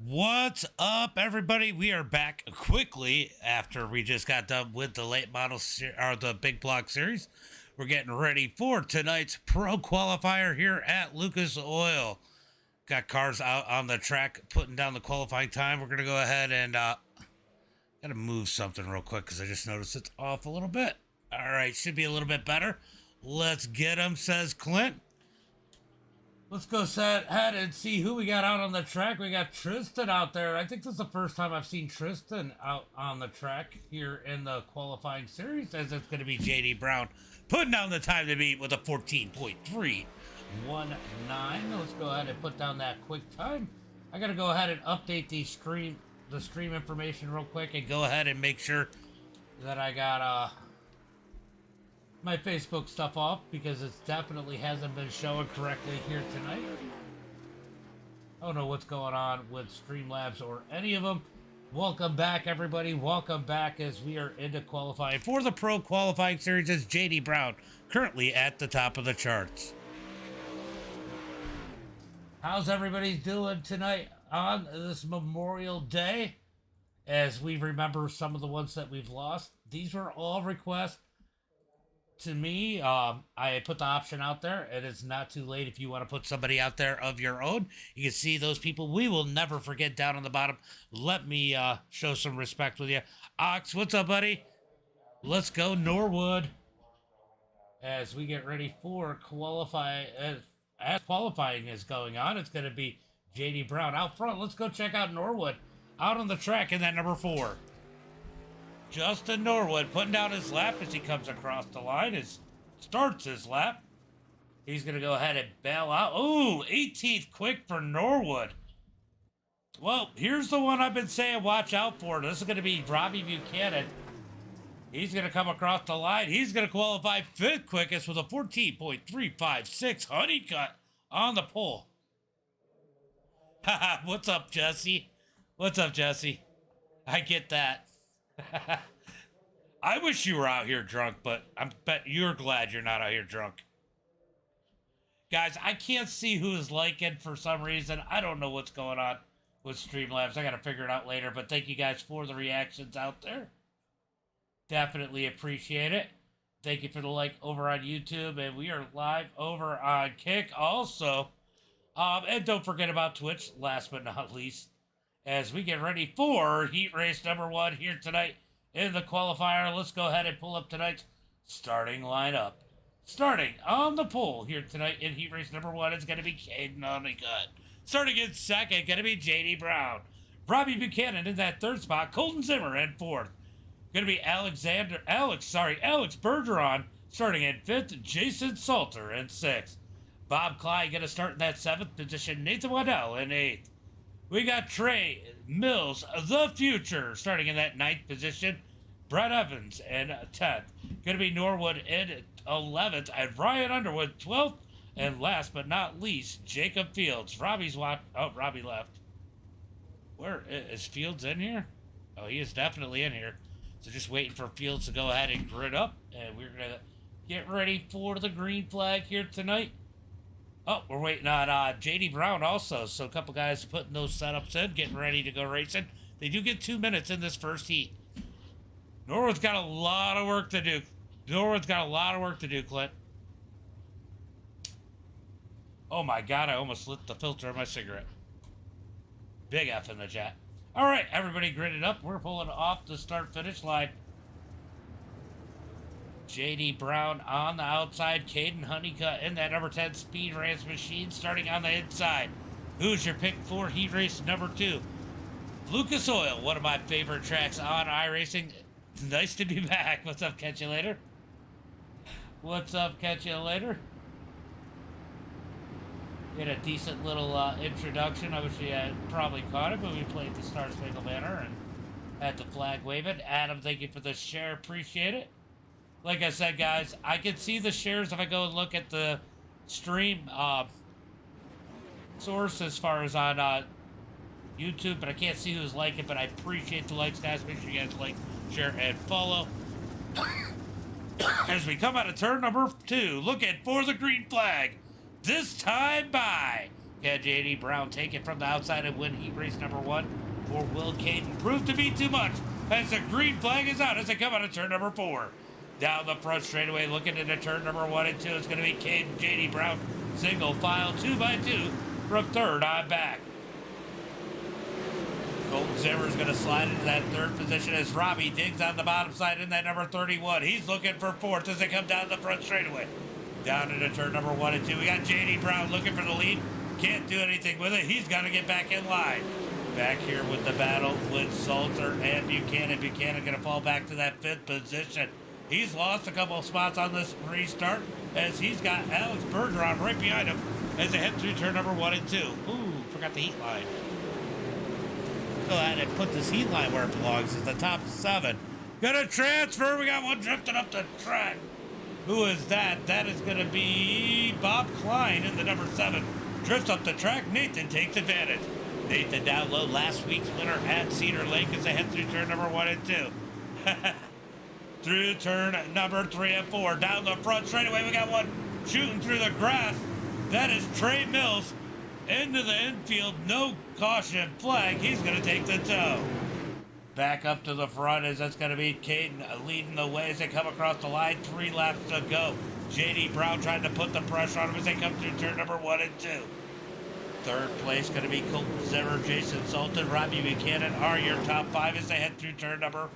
What's up, everybody? We are back quickly after we just got done with the late model or the big block series. We're getting ready for tonight's pro qualifier here at Lucas Oil. Got cars out on the track putting down the qualifying time. We're gonna go ahead and gotta move something real quick because I just noticed it's off a little bit. All right, should be a little bit better. Let's get them, says Clint. Let's go ahead and see who we got out on the track. We got Tristan out there. I think this is the first time I've seen Tristan out on the track here in the qualifying series, as it's going to be JD Brown putting down the time to beat with a 14.319. Let's go ahead and put down that quick time. I got to go ahead and update the stream information real quick and go ahead and make sure that I got my Facebook stuff off because it definitely hasn't been showing correctly here tonight. I don't know what's going on with Streamlabs or any of them. Welcome back, everybody. Welcome back as we are into qualifying for the pro qualifying series as JD Brown, currently at the top of the charts. How's everybody doing tonight on this Memorial Day? As we remember some of the ones that we've lost. These were all requests. To me, I put the option out there. It is not too late if you want to put somebody out there of your own. You can see those people we will never forget down on the bottom. Let me show some respect with you. Ox, what's up, buddy? Let's go Norwood. As we get ready for qualify, as qualifying is going on, it's going to be JD Brown out front. Let's go check out Norwood out on the track in that number 4. Justin Norwood putting down his lap as he comes across the line. Starts his lap. He's going to go ahead and bail out. Ooh, 18th quick for Norwood. Well, here's the one I've been saying watch out for. This is going to be Robbie Buchanan. He's going to come across the line. He's going to qualify 5th quickest with a 14.356 honeycut on the pole. Haha, what's up, Jesse? What's up, Jesse? I get that. I wish you were out here drunk, but I bet you're glad you're not out here drunk. Guys, I can't see who is liking for some reason. I don't know what's going on with Streamlabs. I got to figure it out later, but thank you guys for the reactions out there. Definitely appreciate it. Thank you for the like over on YouTube, and we are live over on Kick also. And don't forget about Twitch, last but not least, as we get ready for heat race number 1 here tonight in the qualifier. Let's go ahead and pull up tonight's starting lineup. Starting on the pole here tonight in heat race number 1 is going to be Caden Honeycutt. Starting in second, going to be JD Brown. Robbie Buchanan in that 3rd spot. Colton Zimmer in 4th. Going to be Alex Bergeron starting in 5th. Jason Salter in 6th. Bob Clyde going to start in that 7th position. Nathan Waddell in 8th. We got Trey Mills, the future, starting in that 9th position. Brett Evans in 10th. Going to be Norwood in 11th. And Ryan Underwood 12th. And last but not least, Jacob Fields. Robbie left. Where is Fields in here? Oh, he is definitely in here. So just waiting for Fields to go ahead and grid up. And we're going to get ready for the green flag here tonight. Oh, we're waiting on JD Brown also. So a couple guys putting those setups in, getting ready to go racing. They do get 2 minutes in this first heat. Norwood's got a lot of work to do. Clint. Oh my God, I almost lit the filter of my cigarette. Big F in the chat. All right, everybody gridded up. We're pulling off the start-finish line. JD Brown on the outside. Caden Honeycutt in that number 10 Speed Rams machine starting on the inside. Who's your pick for heat race number 2? Lucas Oil, one of my favorite tracks on iRacing. Nice to be back. What's up? Catch you later. What's up? Catch you later. Get a decent little introduction. I wish you had probably caught it, but we played the Star Spangled Banner and had the flag waving. Adam, thank you for the share. Appreciate it. Like I said, guys, I can see the shares if I go and look at the stream source as far as on YouTube, but I can't see who's liking, but I appreciate the likes, guys. Make sure you guys like, share, and follow. As we come out of turn number 2, looking for the green flag. This time by Can JD Brown take it from the outside and win heat race number 1? Or will Caden prove to be too much as the green flag is out as they come out of turn number 4? Down the front straightaway, looking into turn number 1 and 2. It's going to be Caden, JD Brown, single file 2x2 from third on back. Colton Zimmer is going to slide into that third position as Robbie digs on the bottom side in that number 31. He's looking for fourth as they come down the front straightaway. Down into turn number 1 and 2. We got JD Brown looking for the lead. Can't do anything with it. He's got to get back in line. Back here with the battle with Salter and Buchanan. Buchanan going to fall back to that 5th position. He's lost a couple of spots on this restart as he's got Alex Bergeron right behind him as they head through turn number 1 and 2. Ooh, forgot the heat line. Go ahead and put this heat line where it belongs. It's the top 7. Gonna transfer. We got one drifting up the track. Who is that? That is going to be Bob Klein in the number 7. Drifts up the track. Nathan takes advantage. Nathan down low, last week's winner at Cedar Lake as they head through turn number 1 and 2. Through turn number 3 and 4. Down the front straightaway, we got one shooting through the grass. That is Trey Mills into the infield. No caution flag. He's going to take the tow. Back up to the front as that's going to be Caden leading the way as they come across the line. 3 laps to go. JD Brown trying to put the pressure on him as they come through turn number 1 and 2. Third place going to be Colton Zimmer, Jason Sultan, Robbie Buchanan are your top 5 as they head through turn number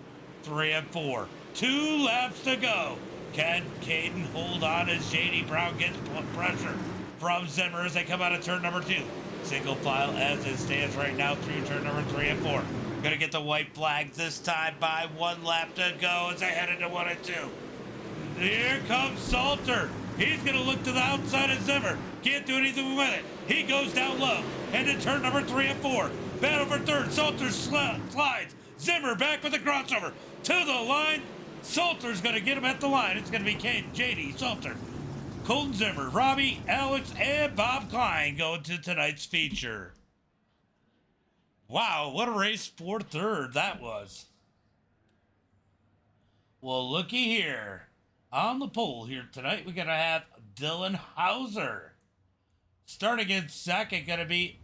3 and 4. 2 laps to go. Can Caden hold on as JD Brown gets pressure from Zimmer as they come out of turn number 2. Single file as it stands right now through turn number 3 and 4. Going to get the white flag this time by 1 lap to go as they head into 1 and 2. Here comes Salter. He's going to look to the outside of Zimmer. Can't do anything with it. He goes down low. Headed turn number 3 and 4. Battle for third. Salter slides. Zimmer back with the crossover. To the line. Salter's going to get him at the line. It's going to be Caden, JD, Salter, Colton Zimmer, Robbie, Alex, and Bob Klein going to tonight's feature. Wow, what a race for third that was. Well, looky here. On the pole here tonight, we're going to have Dylan Hauser. Starting in second, going to be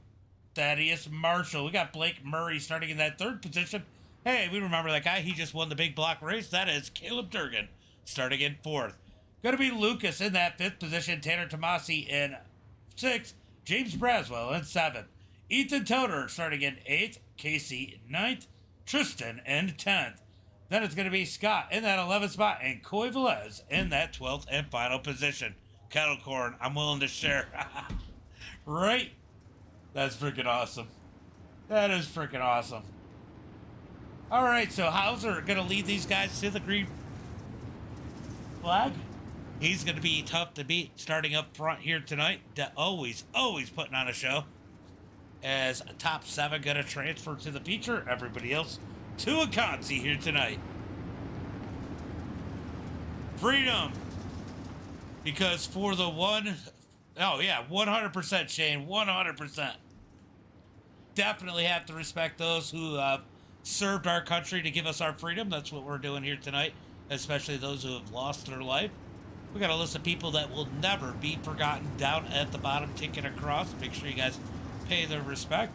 Thaddeus Marshall. We got Blake Murray starting in that third position. Hey, we remember that guy. He just won the big block race. That is Caleb Durgan starting in fourth. Going to be Lucas in that 5th position. Tanner Tomasi in 6th. James Braswell in 7th. Ethan Toder starting in 8th. Casey 9th. Tristan in 10th. Then it's going to be Scott in that 11th spot. And Coy Velez in that 12th and final position. Kettle corn, I'm willing to share. Right? That's freaking awesome. That is freaking awesome. All right, so Hauser going to lead these guys to the green flag. He's going to be tough to beat starting up front here tonight. Always putting on a show. As a top 7 going to transfer to the feature. Everybody else to a Consi here tonight. Freedom. Because for the one... Oh, yeah, 100% Shane, 100%. Definitely have to respect those who served our country to give us our freedom. That's what we're doing here tonight, especially those who have lost their life. We got a list of people that will never be forgotten down at the bottom, ticking across. Make sure you guys pay their respect.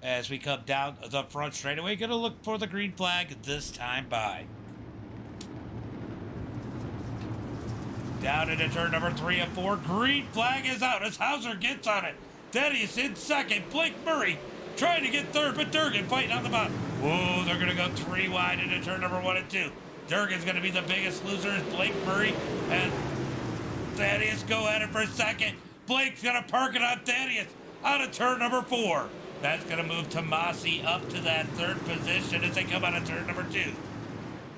As we come down the front straightaway, going to look for the green flag this time by. Down into turn number 3 and 4. Green flag is out as Hauser gets on it. Thaddeus in second. Blake Murray trying to get third, but Durgan fighting on the bottom. Whoa, they're going to go 3 wide into turn number 1 and 2. Durgan's going to be the biggest loser as Blake Murray and Thaddeus go at it for a second. Blake's going to park it on Thaddeus out of turn number 4. That's going to move Tomasi up to that 3rd position as they come out of turn number 2.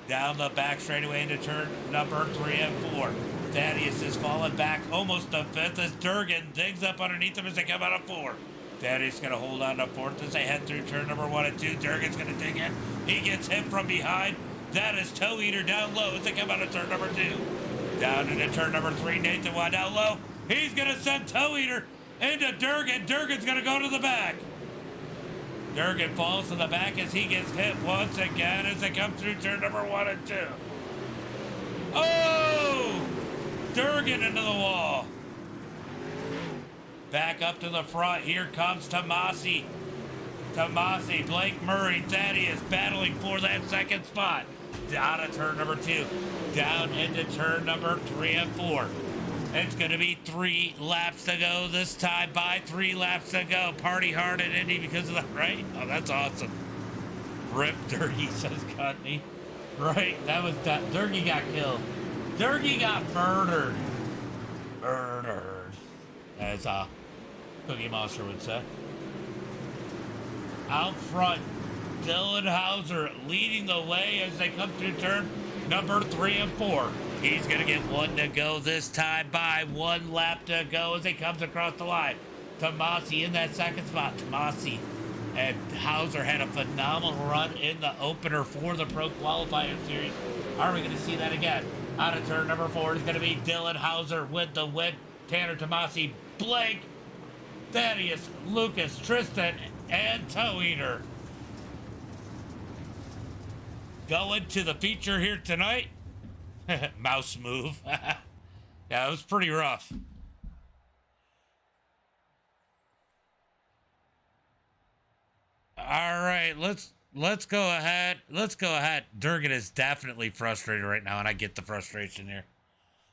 Down the back straightaway into turn number 3 and 4. Thaddeus is falling back almost to 5th as Durgan digs up underneath him as they come out of 4. Thaddeus going to hold on to 4th as they head through turn number 1 and 2. Durgan's going to dig in. He gets hit from behind. That is Toe Eater down low as they come out of turn number 2. Down into turn number 3. Nathan Watt down low. He's going to send Toe Eater into Durgan. Durgan's going to go to the back. Durgan falls to the back as he gets hit once again as they come through turn number 1 and 2. Oh! Durgan into the wall. Back up to the front. Here comes Tomasi. Tomasi, Blake Murray, Thaddeus battling for that second spot. Out of turn number 2. Down into turn number 3 and 4. It's going to be 3 laps to go this time by 3 laps to go. Party hard in Indy because of that, right? Oh, that's awesome. Rip Durkee, says Cutney. Right, that was that. Durkee got killed. Durkee got murdered. Murdered. As Cookie Monster would say. Out front, Dylan Hauser leading the way as they come through turn number 3 and 4. He's going to get 1 to go this time by 1 lap to go as he comes across the line. Tomasi in that second spot. Tomasi and Hauser had a phenomenal run in the opener for the Pro Qualifier Series. Are we going to see that again? Out of turn number 4 is going to be Dylan Hauser with the win. Tanner Tomasi, Blake, Thaddeus, Lucas, Tristan, and Toe Eater. Going to the feature here tonight. Mouse move. Yeah, it was pretty rough. All right, let's go ahead. Let's go ahead. Durgan is definitely frustrated right now, and I get the frustration here.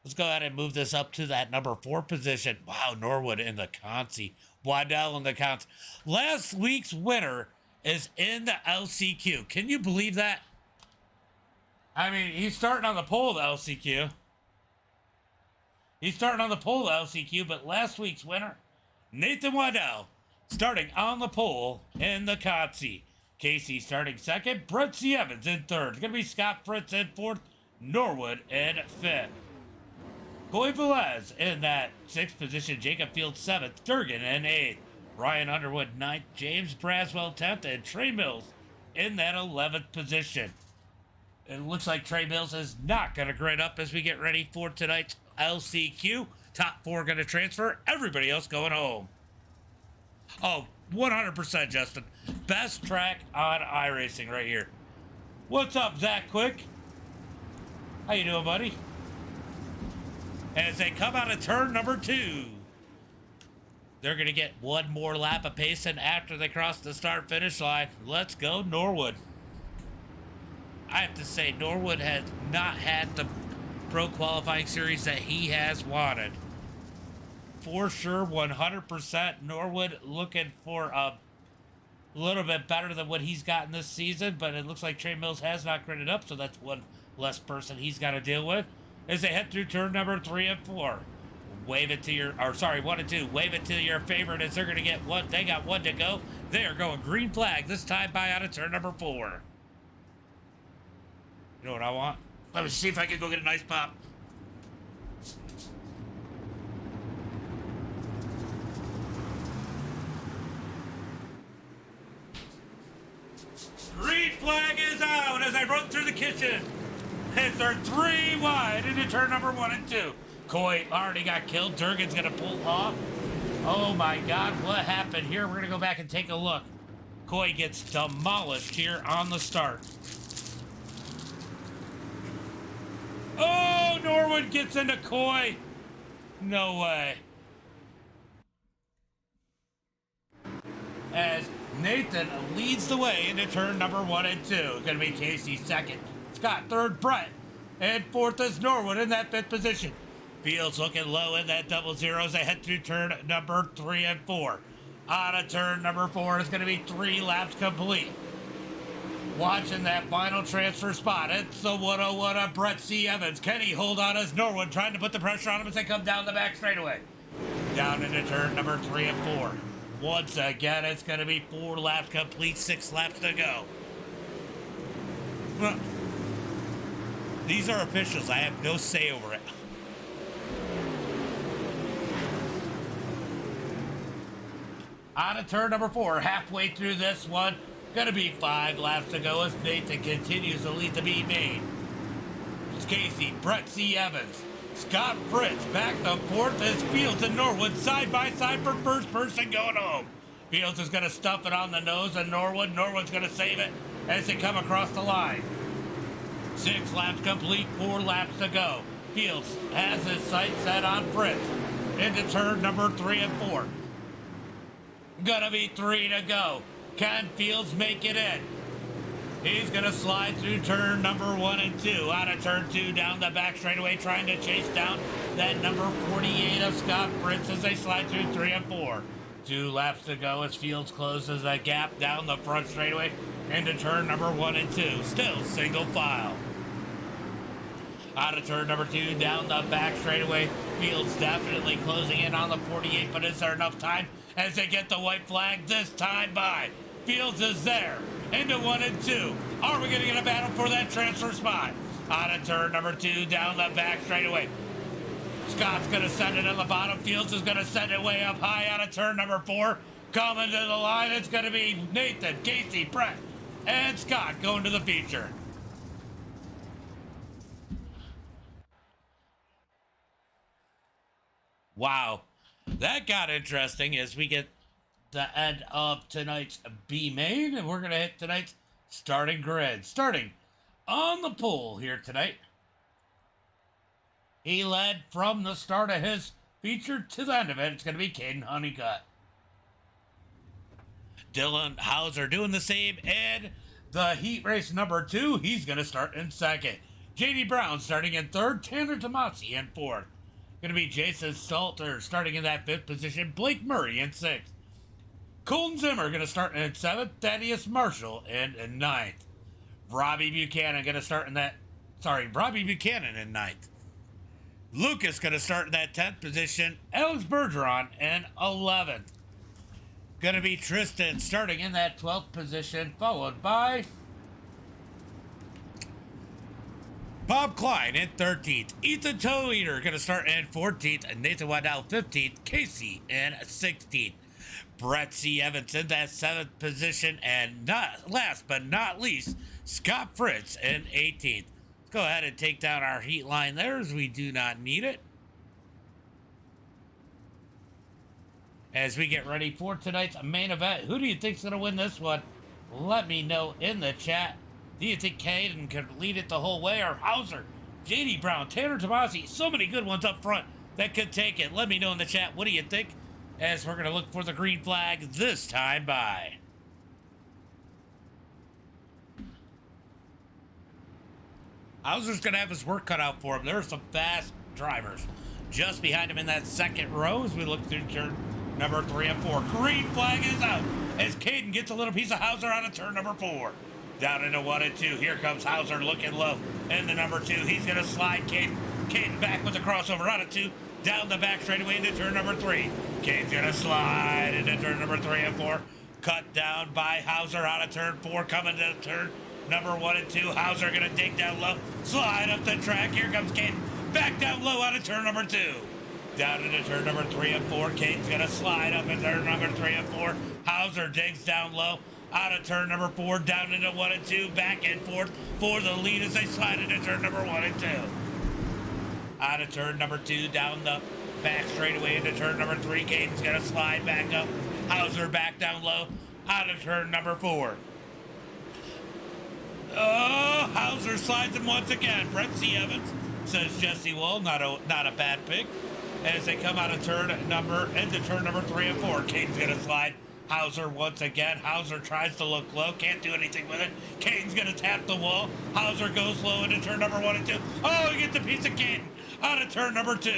Let's go ahead and move this up to that number 4 position. Wow, Norwood in the Consi. Waddell in the Consi. Last week's winner is in the LCQ. Can you believe that? I mean, he's starting on the pole of the LCQ. He's starting on the pole of the LCQ, but last week's winner, Nathan Waddell, starting on the pole in the Consi. Casey starting second. Brett C. Evans in third. It's going to be Scott Fritz in fourth. Norwood in fifth. Coy Velez in that 6th position. Jacob Fields 7th. Durgan in 8th. Ryan Underwood 9th. James Braswell 10th. And Trey Mills in that 11th position. It looks like Trey Mills is not going to grid up as we get ready for tonight's LCQ. Top 4 going to transfer. Everybody else going home. Oh, 100%, Justin. Best track on iRacing right here. What's up, Zach Quick? How you doing, buddy? As they come out of turn number 2. They're going to get 1 more lap of pacing after they cross the start-finish line. Let's go, Norwood. I have to say, Norwood has not had the Pro Qualifying Series that he has wanted. For sure, 100%, Norwood looking for a little bit better than what he's gotten this season, but it looks like Trey Mills has not gridded up, so that's 1 less person he's got to deal with. As they head through turn number 3 and 4. Wave it to your, or sorry, 1 and 2. Wave it to your favorite as they're going to get 1. They got 1 to go. They are going green flag, this time by out of turn number 4. You know what I want? Let me see if I can go get a nice pop. Green flag is out as I run through the kitchen. As they're 3 wide into turn number 1 and 2. Coy already got killed. Durgan's going to pull off. Oh my God, what happened here? We're going to go back and take a look. Coy gets demolished here on the start. Oh, Norwood gets into Coy. No way. As Nathan leads the way into turn number 1 and 2. It's going to be Casey second. Scott third, Brett. And 4th is Norwood in that 5th position. Fields looking low in that double zero as they head through turn number 3 and 4. Out of turn number 4 is going to be 3 laps complete. Watching that final transfer spot. It's the 101 of Brett C. Evans. Can he hold on as Norwood trying to put the pressure on him as they come down the back straightaway. Down into turn number 3 and 4. Once again, it's going to be 4 laps complete, 6 laps to go. Well, these are officials. I have no say over it. On to turn number 4, halfway through this one. Going to be 5 laps to go as Nathan continues to lead the B main. It's Casey, Brett C. Evans, Scott Fritz back to 4th as Fields and Norwood side by side for first person going home. Fields is going to stuff it on the nose of Norwood. Norwood's going to save it as they come across the line. 6 laps complete, 4 laps to go. Fields has his sights set on Fritz into turn number 3 and 4. Gonna be 3 to go. Can Fields make it in? He's going to slide through turn number 1 and 2. Out of turn 2, down the back straightaway, trying to chase down that number 48 of Scott Fritz as they slide through 3 and 4. 2 laps to go as Fields closes that gap down the front straightaway into turn number 1 and 2. Still single file. Out of turn number 2, down the back straightaway. Fields definitely closing in on the 48, but is there enough time as they get the white flag this time by? Fields is there. Into 1 and 2. Are we going to get a battle for that transfer spot? Out of turn number 2, down the back straightaway. Scott's going to send it on the bottom. Fields is going to send it way up high out of turn number 4. Coming to the line, it's going to be Nathan, Casey, Brett, and Scott going to the feature. Wow, that got interesting as we get the end of tonight's B main, and we're going to hit tonight's starting grid. Starting on the pole here tonight. He led from the start of his feature to the end of it. It's going to be Caden Honeycutt. Dylan Hauser doing the same, and the heat race number 2, he's going to start in second. JD Brown starting in third, Tanner Tomasi in fourth. Going to be Jason Salter starting in that 5th position, Blake Murray in 6th. Colton Zimmer going to start in 7th, Thaddeus Marshall in 9th. Robbie Buchanan going to start in that, Robbie Buchanan in 9th. Lucas going to start in that 10th position, Alex Bergeron in 11th. Going to be Tristan starting in that 12th position, followed by Bob Klein in 13th. Ethan Toeter going to start in 14th, and Nathan Waddell 15th, Casey in 16th. Brett C. Evans in that 7th position, and not last but not least, Scott Fritz in 18th. Let's go ahead and take down our heat line there as we do not need it. As we get ready for tonight's main event, who do you think's going to win this one? Let me know in the chat. Do you think Caden could lead it the whole way, or Hauser, JD Brown, Tanner Tomasi? So many good ones up front that could take it. Let me know in the chat. What do you think? As we're going to look for the green flag this time by. Hauser's going to have his work cut out for him. There are some fast drivers just behind him in that second row as we look through turn number 3 and 4. Green flag is out as Caden gets a little piece of Hauser out of turn number 4. Down into 1 and 2. Here comes Hauser looking low in the number 2. He's going to slide Caden back with the crossover out of 2. Down the back straightaway into turn number 3. Caden's going to slide into turn number 3 and 4. Cut down by Hauser out of turn 4. Coming to turn number 1 and 2. Hauser going to dig down low. Slide up the track. Here comes Caden. Back down low out of turn number 2. Down into turn number 3 and 4. Caden's going to slide up in turn number 3 and 4. Hauser digs down low. Out of turn number 4, down into 1 and 2, back and forth for the lead as they slide into turn number 1 and 2. Out of turn number 2, down the back straightaway into turn number 3. Caden's going to slide back up. Hauser back down low. Out of turn number 4. Oh, Hauser slides him once again. Brett C. Evans, says Jesse Wool. Not a bad pick. As they come out of into turn number 3 and 4. Caden's going to slide Hauser once again. Hauser tries to look low. Can't do anything with it. Caden's going to tap the wall. Hauser goes low into turn number 1 and 2. Oh, he gets a piece of Caden out of turn number 2.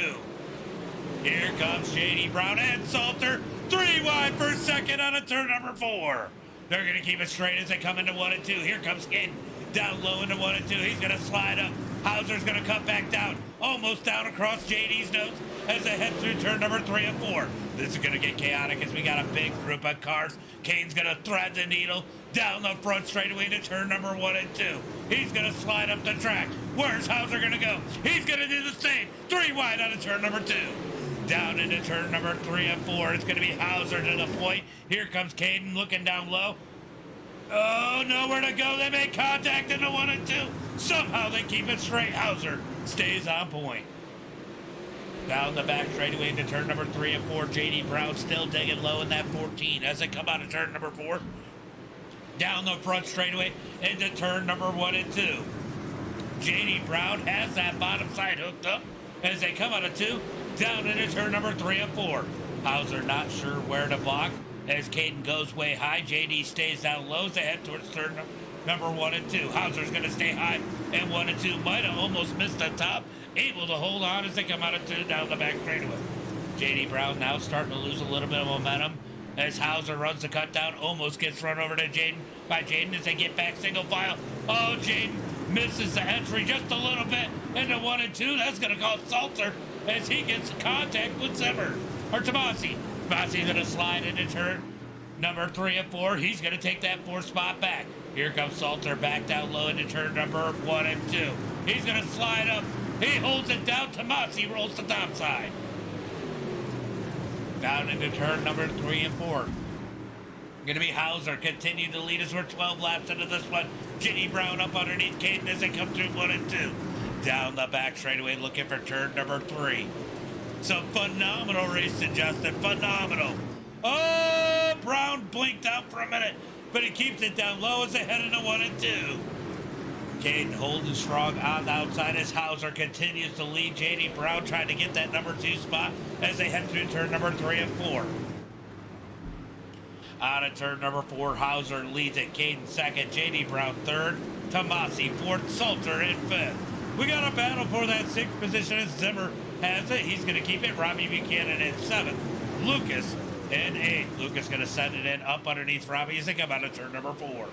Here comes J.D. Brown and Salter. 3 wide for second out of turn number 4. They're going to keep it straight as they come into 1 and 2. Here comes Caden down low into 1 and 2. He's going to slide up. Hauser's going to cut back down. Almost down across JD's nose as they head through turn number 3 and 4. This is going to get chaotic as we got a big group of cars. Caden's going to thread the needle down the front straightaway to turn number 1 and 2. He's going to slide up the track. Where's Hauser going to go? He's going to do the same. 3 wide out of turn number 2. Down into turn number 3 and 4. It's going to be Hauser to the point. Here comes Caden looking down low. Oh, nowhere to go. They make contact into 1 and 2. Somehow they keep it straight. Hauser stays on point. Down the back straightaway into turn number 3 and 4. J.D. Brown still digging low in that 14 as they come out of turn number 4. Down the front straightaway into turn number 1 and 2. J.D. Brown has that bottom side hooked up as they come out of 2. Down into turn number 3 and 4. Hauser not sure where to block. As Caden goes way high, JD stays down low as they head towards turn number 1 and 2. Hauser's going to stay high, and 1 and 2 might have almost missed the top. Able to hold on as they come out of 2 down the back straightaway. JD Brown now starting to lose a little bit of momentum as Hauser runs the cut down, almost gets run over to Jaden as they get back single file. Oh, Jaden misses the entry just a little bit into 1 and 2. That's going to cause Salter as he gets contact with Zimmer, or Tomasi. Tomasi's going to slide into turn number 3 and 4. He's going to take that 4th spot back. Here comes Salter back down low into turn number 1 and 2. He's going to slide up. He holds it down. Tomasi rolls the top side. Down into turn number 3 and 4. Going to be Hauser. Continue to lead us. We're 12 laps into this one. JD Brown up underneath Caden as they come through 1 and 2. Down the back straightaway looking for turn number 3. Some phenomenal racing, Justin. Phenomenal. Oh, Brown blinked out for a minute, but he keeps it down low as they head into 1 and 2. Caden holding strong on the outside as Hauser continues to lead. JD Brown trying to get that number 2 spot as they head through turn number 3 and 4. Out of turn number 4, Hauser leads it. Caden 2nd, JD Brown 3rd, Tomasi 4th, Salter in 5th. We got a battle for that 6th position as Zimmer has it. He's going to keep it. Robbie Buchanan in 7th. Lucas in 8th. Lucas going to send it in up underneath Robbie as they come out of turn number 4.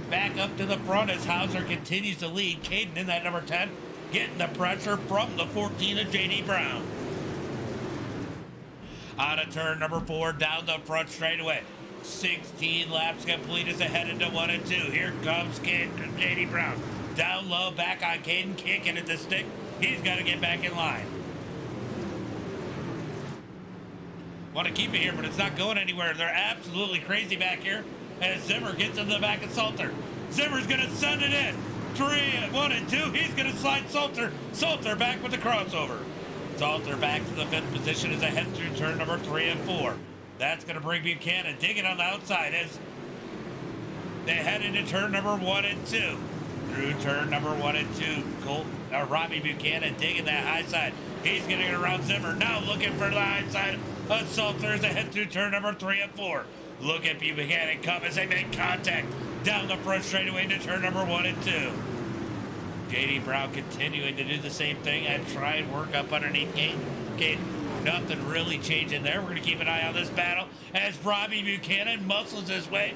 Back up to the front as Hauser continues to lead. Caden in that number 10, getting the pressure from the 14 of JD Brown. Out of turn number 4, down the front straightaway. 16 laps complete as they head into 1 and 2. Here comes JD Brown. Down low, back on Caden, kicking at the stick. He's got to get back in line. Want to keep it here, but it's not going anywhere. They're absolutely crazy back here as Zimmer gets in the back of Salter. Zimmer's going to send it in. 1 and 2. He's going to slide Salter. Salter back with the crossover. Salter back to the 5th position as they head through turn number 3 and 4. That's going to bring Buchanan digging on the outside as they head into turn number 1 and 2. Through turn number 1 and 2, Robbie Buchanan digging that high side. He's getting around Zimmer. Now looking for the high side of Salter as they head through turn number 3 and 4. Look at Buchanan come as they make contact down the front straightaway into turn number 1 and 2. JD Brown continuing to do the same thing and try and work up underneath Caden. Nothing really changing there. We're going to keep an eye on this battle as Robbie Buchanan muscles his way,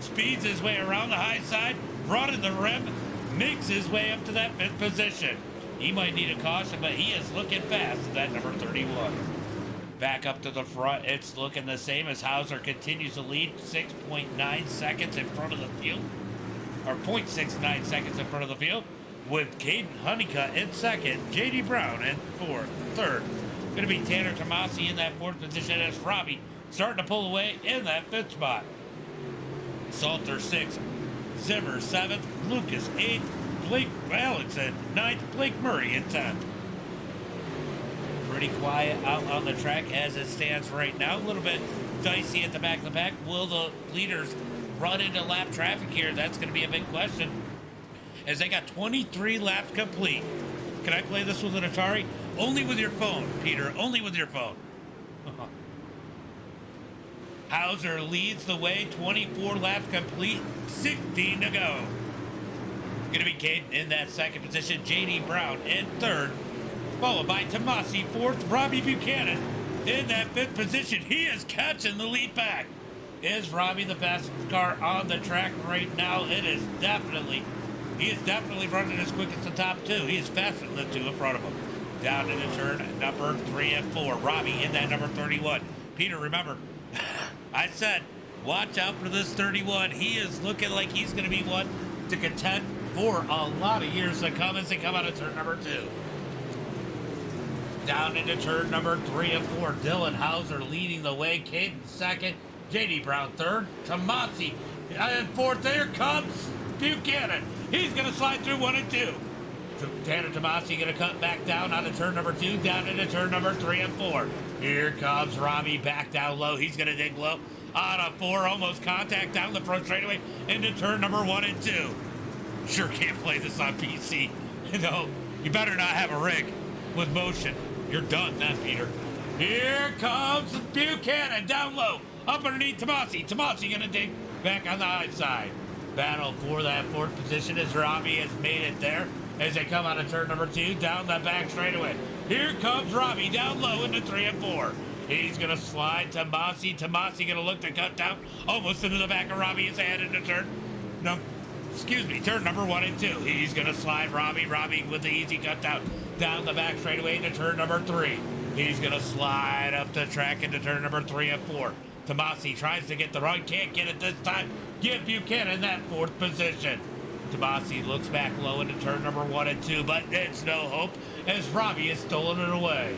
speeds his way around the high side, running the rim, makes his way up to that 5th position. He might need a caution, but he is looking fast at that number 31. Back up to the front, it's looking the same as Hauser continues to lead 6.9 seconds in front of the field, or 0.69 seconds in front of the field, with Caden Honeycutt in 2nd, JD Brown in 3rd. Going to be Tanner Tomasi in that 4th position as Robbie starting to pull away in that 5th spot. Salter 6th, Zimmer 7th, Lucas 8th, Blake Alex in 9th, Blake Murray in 10th. Pretty quiet out on the track as it stands right now. A little bit dicey at the back of the pack. Will the leaders run into lap traffic here? That's going to be a big question, as they got 23 laps complete. Can I play this with an Atari? Only with your phone, Peter. Only with your phone. Hauser leads the way, 24 laps complete, 16 to go. Going to be Caden in that 2nd position, JD Brown in 3rd, followed by Tomasi 4th, Robbie Buchanan in that 5th position. He is catching the lead back. Is Robbie the fastest car on the track right now? He is definitely running as quick as the top 2. He is faster than the 2 in front of him. Down into turn number 3 and 4. Robbie in that number 31. Peter, remember, I said, watch out for this 31. He is looking like he's going to be one to contend for a lot of years to come as they come out of turn number 2. Down into turn number 3 and 4. Dylan Hauser leading the way. Caden 2nd. JD Brown 3rd. Tomasi in 4th. There comes Buchanan. He's going to slide through 1 and 2. Tanner Tomasi going to cut back down out of turn number 2, down into turn number 3 and 4. Here comes Robbie back down low. He's going to dig low out of 4, almost contact down the front straightaway into turn number 1 and 2. Sure can't play this on PC. You know, you better not have a rig with motion. You're done then, Peter. Here comes Buchanan down low, up underneath Tomasi. Tomasi gonna dig back on the high side. Battle for that fourth position as Robbie has made it there as they come out of turn number 2 down the back straightaway. Here comes Robbie down low into 3 and 4. He's gonna slide Tomasi. Tomasi gonna look to cut down almost into the back of Robbie as they head into turn number 1 and 2. He's gonna slide Robbie. Robbie with the easy cut down the back straightaway into turn number 3. He's gonna slide up the track into turn number 3 and 4. Tomasi tries to get the run, can't get it this time. Give Buchanan that fourth position. Tomasi looks back low into turn number 1 and 2, but it's no hope as Robbie has stolen it away.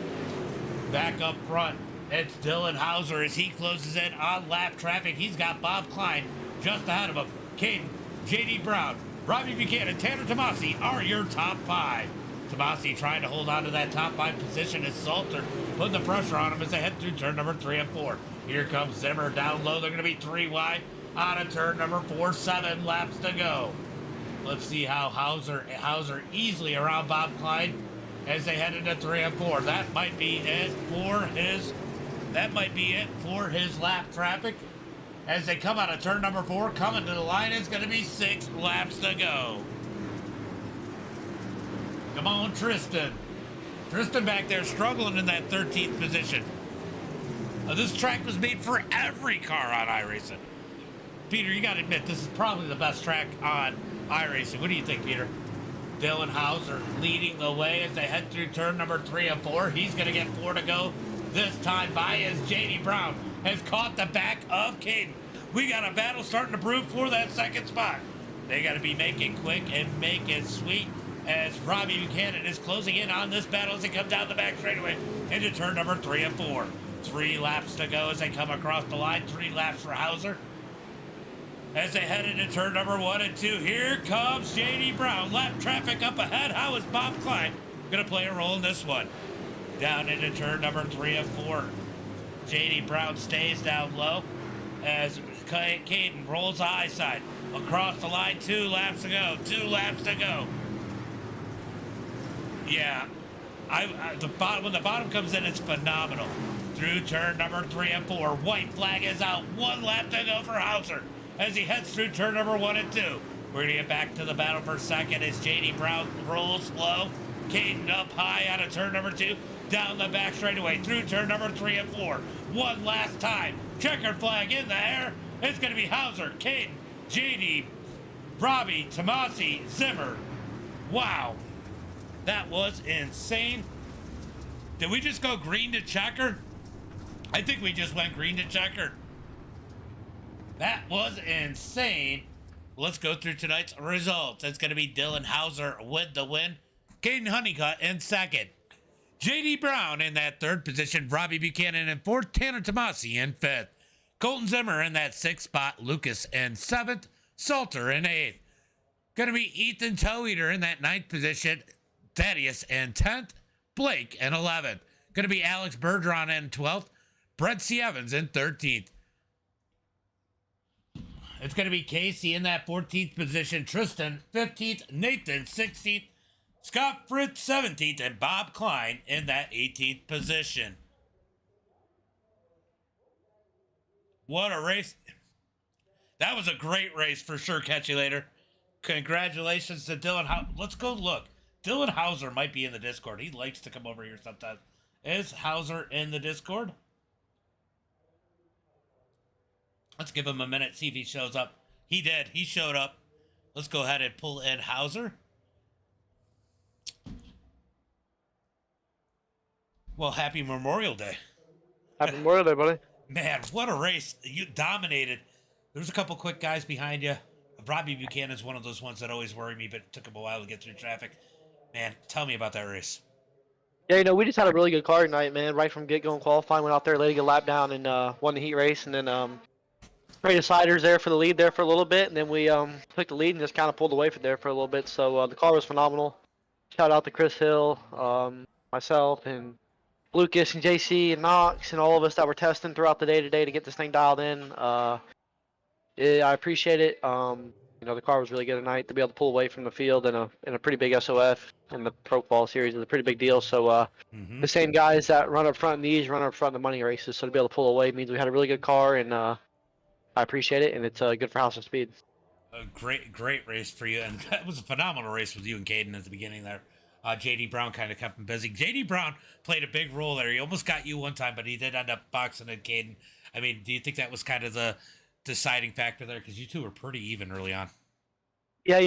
Back up front, it's Dylan Hauser as he closes in on lap traffic. He's got Bob Klein just ahead of him. Caden, J.D. Brown, Robbie Buchanan, Tanner Tomasi are your top 5. Tomasi trying to hold on to that top 5 position as Salter putting the pressure on him as they head through turn number 3 and 4. Here comes Zimmer down low. They're going to be 3 wide out of turn number 4. 7 laps to go. Let's see how Hauser easily around Bob Klein as they head into 3 and 4. That might be it for his lap traffic. As they come out of turn number 4, coming to the line, it's going to be 6 laps to go. Come on, Tristan. Tristan back there struggling in that 13th position. This track was made for every car on iRacing. Peter, you got to admit, this is probably the best track on iRacing. What do you think, Peter? Dylan Hauser leading the way as they head through turn number 3 and 4. He's going to get 4 to go this time by as J.D. Brown has caught the back of Caden. We got a battle starting to brew for that second spot. They got to be making quick and make it sweet as Robbie Buchanan is closing in on this battle as they come down the back straightaway into turn number 3 and 4. 3 laps to go as they come across the line. 3 laps for Hauser. As they head into turn number 1 and 2, here comes J.D. Brown. Lap traffic up ahead. How is Bob Klein going to play a role in this one? Down into turn number 3 and 4. J.D. Brown stays down low as Caden rolls the high side. Across the line, 2 laps to go. 2 laps to go. Yeah, when the bottom comes in, it's phenomenal. Through turn number 3 and 4. White flag is out. 1 lap to go for Hauser as he heads through turn number 1 and 2. We're going to get back to the battle for second as J.D. Brown rolls low. Caden up high out of turn number 2. Down the back straightaway through turn number 3 and 4. One last time. Checkered flag in the air. It's going to be Hauser, Caden, J.D., Robbie, Tomasi, Zimmer. Wow. That was insane. Did we just go green to checker? I think we just went green to checker. That was insane. Let's go through tonight's results. It's going to be Dylan Hauser with the win. Caden Honeycutt in second. J.D. Brown in that third position. Robbie Buchanan in fourth. Tanner Tomasi in fifth. Colton Zimmer in that sixth spot. Lucas in seventh. Salter in eighth. Going to be Ethan Toeeter in that ninth position. Thaddeus in 10th. Blake in 11th. Going to be Alex Bergeron in 12th. Brett C. Evans in 13th. It's going to be Casey in that 14th position. Tristan 15th. Nathan 16th. Scott Fritz 17th. And Bob Klein in that 18th position. What a race. That was a great race for sure. Catch you later. Congratulations to Dylan Hauser. Let's go look. Dylan Hauser might be in the Discord. He likes to come over here sometimes. Is Hauser in the Discord? Let's give him a minute, see if he shows up. He did. He showed up. Let's go ahead and pull in Hauser. Well, happy Memorial Day. Happy Memorial Day, buddy. Man, what a race. You dominated. There's a couple quick guys behind you. Robbie Buchanan's one of those ones that always worry me, but it took him a while to get through traffic. Man, tell me about that race. Yeah, you know, we just had a really good car tonight, man. Right from get-go and qualifying, went out there, let it get a lap down, and won the heat race. And then traded deciders there for the lead there for a little bit, and then we took the lead and just kind of pulled away from there for a little bit. So the car was phenomenal. Shout out to Chris Hill, myself, and Lucas and JC and Knox and all of us that were testing throughout the day today to get this thing dialed in. Yeah, I appreciate it. You The car was really good tonight. To be able to pull away from the field in a pretty big SOF in the Pro Qual series is a pretty big deal. So Mm-hmm. the same guys that run up front in these run up front in the money races. So to be able to pull away means we had a really good car, and I appreciate it, and it's good for House of Speed. A great race for you, and that was a phenomenal race with you and Caden at the beginning there. JD Brown kind of kept him busy. JD Brown played a big role there. He almost got you one time, but he did end up boxing at Caden. I mean, do you think that was kind of the deciding factor there? Because you two were pretty even early on. Yeah,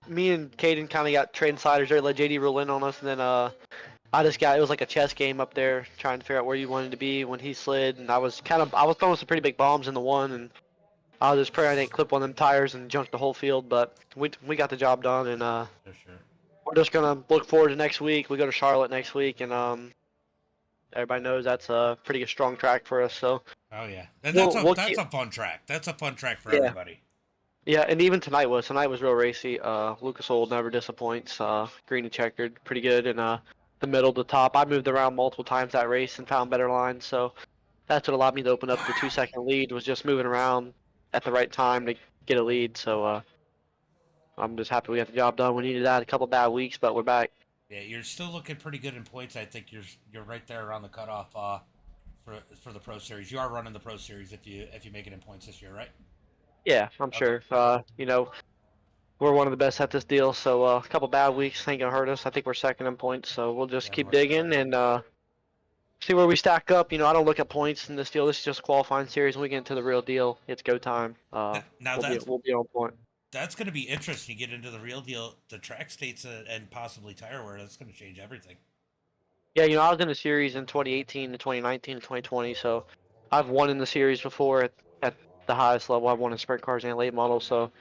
me and Caden kind of got trade insiders there, let JD roll in on us, and then I just got it was like a chess game up there, trying to figure out where you wanted to be when he slid, and I was throwing some pretty big bombs in the one, and I was just praying I didn't clip one of them tires and junk the whole field, but we got the job done, and For sure. we're just gonna look forward to next week. We go to Charlotte next week, and everybody knows that's a pretty strong track for us, so Oh yeah, and we'll that's keep a fun track. That's a fun track for yeah. everybody. Yeah, and even tonight was real racy. Lucas Oil never disappoints. Green and checkered, pretty good, and the middle to top. I moved around multiple times that race and found better lines, so that's what allowed me to open up the 2-second lead. Was just moving around at the right time to get a lead. So I'm just happy we got the job done. We needed that a couple bad weeks, but we're back. Yeah, you're still looking pretty good in points. I think you're right there around the cutoff for the Pro Series. You are running the Pro Series if you make it in points this year, right? Yeah, I'm sure. We're one of the best at this deal, so a couple bad weeks ain't gonna hurt us. I think we're second in points, so we'll just Yeah, keep digging and see where we stack up. I don't look at points in this deal. This is just a qualifying series. When we get into the real deal, it's go time. Now We'll be on point. that's going to be interesting. You get into the real deal, the track states, and possibly tire wear. That's going to change everything. Yeah, I was in the series in 2018 to 2019 to 2020, so I've won in the series before at the highest level. I've won in sprint cars and late models, so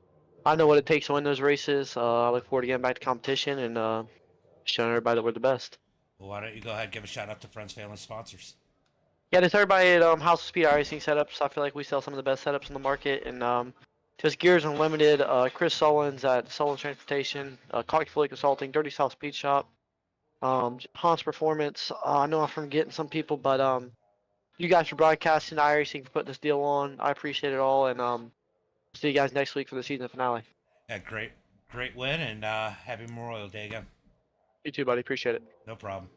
I know what it takes to win those races. I look forward to getting back to competition and showing everybody that we're the best. Well, why don't you go ahead and give a shout out to friends, family, sponsors? Yeah, there's everybody at House of Speed iRacing setups. I feel like we sell some of the best setups in the market, and just Gears Unlimited, Chris Sullins at Sullins Transportation, Cocky Fully Consulting, Dirty South Speed Shop, Hans Performance. I know I'm forgetting some people, but you guys for broadcasting iRacing for putting this deal on. I appreciate it all, and see you guys next week for the season finale. Yeah, great win, and happy Memorial Day again. You too, buddy. Appreciate it. No problem.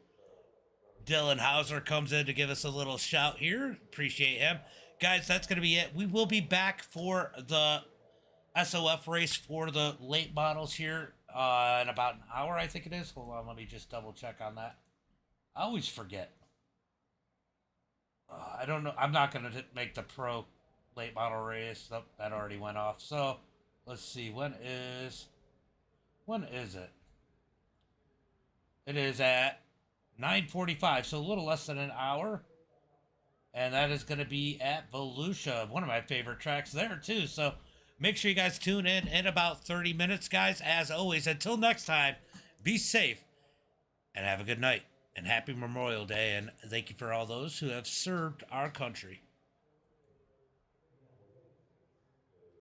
Dylan Hauser comes in to give us a little shout here. Appreciate him. Guys, that's going to be it. We will be back for the SOF race for the late models here in about an hour, I think it is. Hold on, let me just double check on that. I always forget. I don't know. I'm not going to make the pro late model race. Nope, that already went off. So let's see. When is it? It is at 9:45, so a little less than an hour. And that is going to be at Volusia, one of my favorite tracks there, too. So make sure you guys tune in about 30 minutes, guys. As always, until next time, be safe and have a good night. And happy Memorial Day. And thank you for all those who have served our country.